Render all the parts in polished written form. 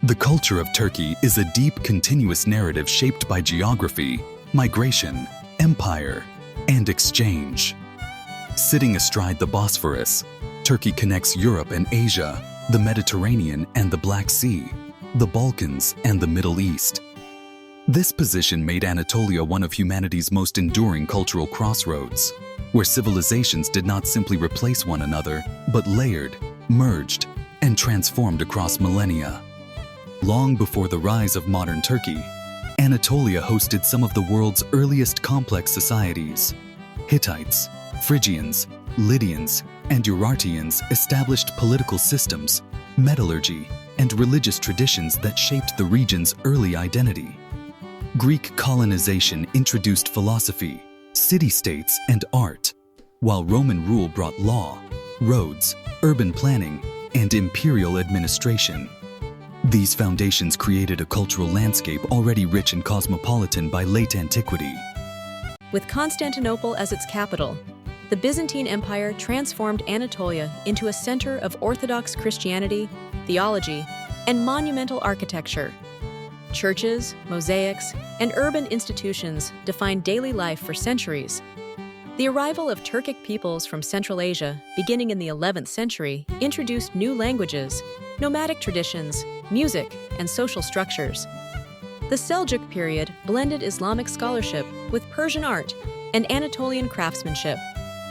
The culture of Turkey is a deep, continuous narrative shaped by geography, migration, empire, and exchange. Sitting astride the Bosphorus, Turkey connects Europe and Asia, the Mediterranean and the Black Sea, the Balkans and the Middle East. This position made Anatolia one of humanity's most enduring cultural crossroads, where civilizations did not simply replace one another, but layered, merged, and transformed across millennia. Long before the rise of modern Turkey, Anatolia hosted some of the world's earliest complex societies. Hittites, Phrygians, Lydians, and Urartians established political systems, metallurgy, and religious traditions that shaped the region's early identity. Greek colonization introduced philosophy, city-states, and art, while Roman rule brought law, roads, urban planning, and imperial administration. These foundations created a cultural landscape already rich and cosmopolitan by late antiquity. With Constantinople as its capital, the Byzantine Empire transformed Anatolia into a center of Orthodox Christianity, theology, and monumental architecture. Churches, mosaics, and urban institutions defined daily life for centuries. The arrival of Turkic peoples from Central Asia, beginning in the 11th century, introduced new languages, nomadic traditions, music, and social structures. The Seljuk period blended Islamic scholarship with Persian art and Anatolian craftsmanship,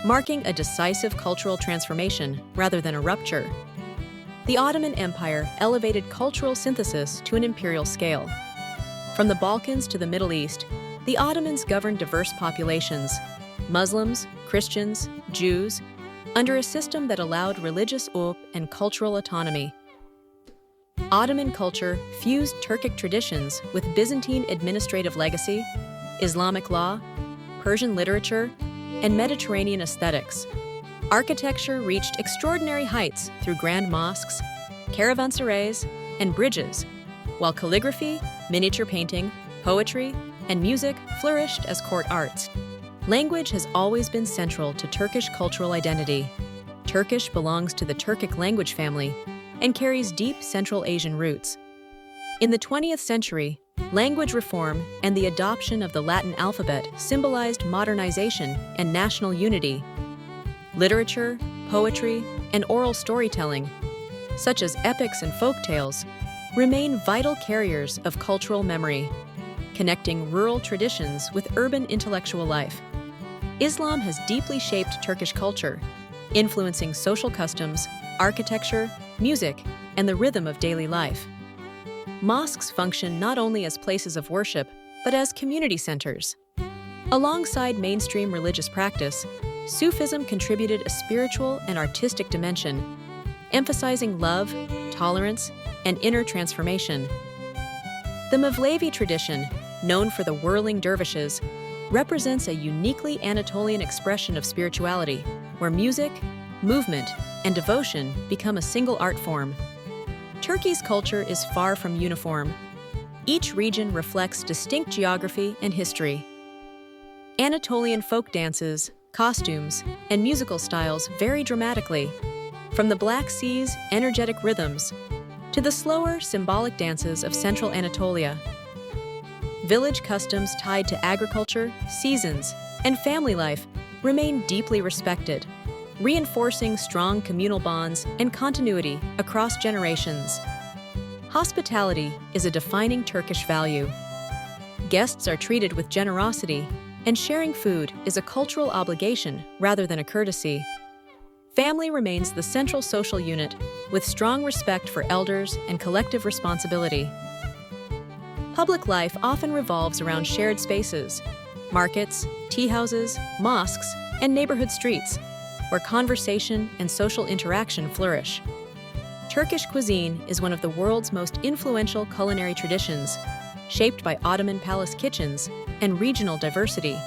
marking a decisive cultural transformation rather than a rupture. The Ottoman Empire elevated cultural synthesis to an imperial scale. From the Balkans to the Middle East, the Ottomans governed diverse populations, Muslims, Christians, Jews, under a system that allowed religious and cultural autonomy. Ottoman culture fused Turkic traditions with Byzantine administrative legacy, Islamic law, Persian literature, and Mediterranean aesthetics. Architecture reached extraordinary heights through grand mosques, caravanserais, and bridges, while calligraphy, miniature painting, poetry, and music flourished as court arts. Language has always been central to Turkish cultural identity. Turkish belongs to the Turkic language family and carries deep Central Asian roots. In the 20th century, language reform and the adoption of the Latin alphabet symbolized modernization and national unity. Literature, poetry, and oral storytelling, such as epics and folk tales, remain vital carriers of cultural memory, connecting rural traditions with urban intellectual life. Islam has deeply shaped Turkish culture, influencing social customs, architecture, music, and the rhythm of daily life. Mosques function not only as places of worship, but as community centers. Alongside mainstream religious practice, Sufism contributed a spiritual and artistic dimension, emphasizing love, tolerance, and inner transformation. The Mevlevi tradition, known for the whirling dervishes, represents a uniquely Anatolian expression of spirituality, where music, movement, and devotion become a single art form. Turkey's culture is far from uniform. Each region reflects distinct geography and history. Anatolian folk dances, costumes, and musical styles vary dramatically, from the Black Sea's energetic rhythms to the slower, symbolic dances of central Anatolia. Village customs tied to agriculture, seasons, and family life remain deeply respected, reinforcing strong communal bonds and continuity across generations. Hospitality is a defining Turkish value. Guests are treated with generosity, and sharing food is a cultural obligation rather than a courtesy. Family remains the central social unit, with strong respect for elders and collective responsibility. Public life often revolves around shared spaces, markets, tea houses, mosques, and neighborhood streets, where conversation and social interaction flourish. Turkish cuisine is one of the world's most influential culinary traditions, shaped by Ottoman palace kitchens and regional diversity.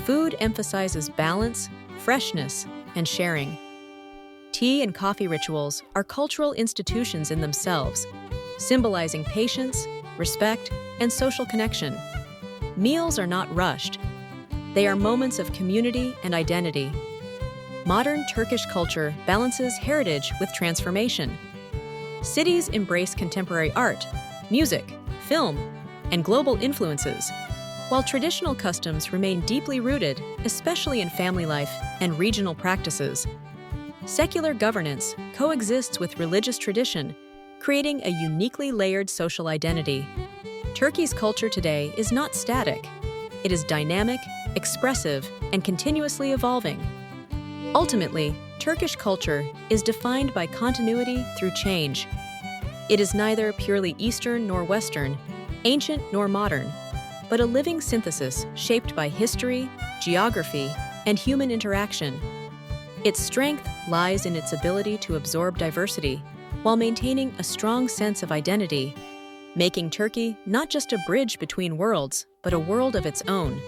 Food emphasizes balance, freshness, and sharing. Tea and coffee rituals are cultural institutions in themselves, symbolizing patience, respect, and social connection. Meals are not rushed. They are moments of community and identity. Modern Turkish culture balances heritage with transformation. Cities embrace contemporary art, music, film, and global influences, while traditional customs remain deeply rooted, especially in family life and regional practices. Secular governance coexists with religious tradition, creating a uniquely layered social identity. Turkey's culture today is not static. It is dynamic, expressive, and continuously evolving. Ultimately, Turkish culture is defined by continuity through change. It is neither purely Eastern nor Western, ancient nor modern, but a living synthesis shaped by history, geography, and human interaction. Its strength lies in its ability to absorb diversity while maintaining a strong sense of identity, making Turkey not just a bridge between worlds, but a world of its own.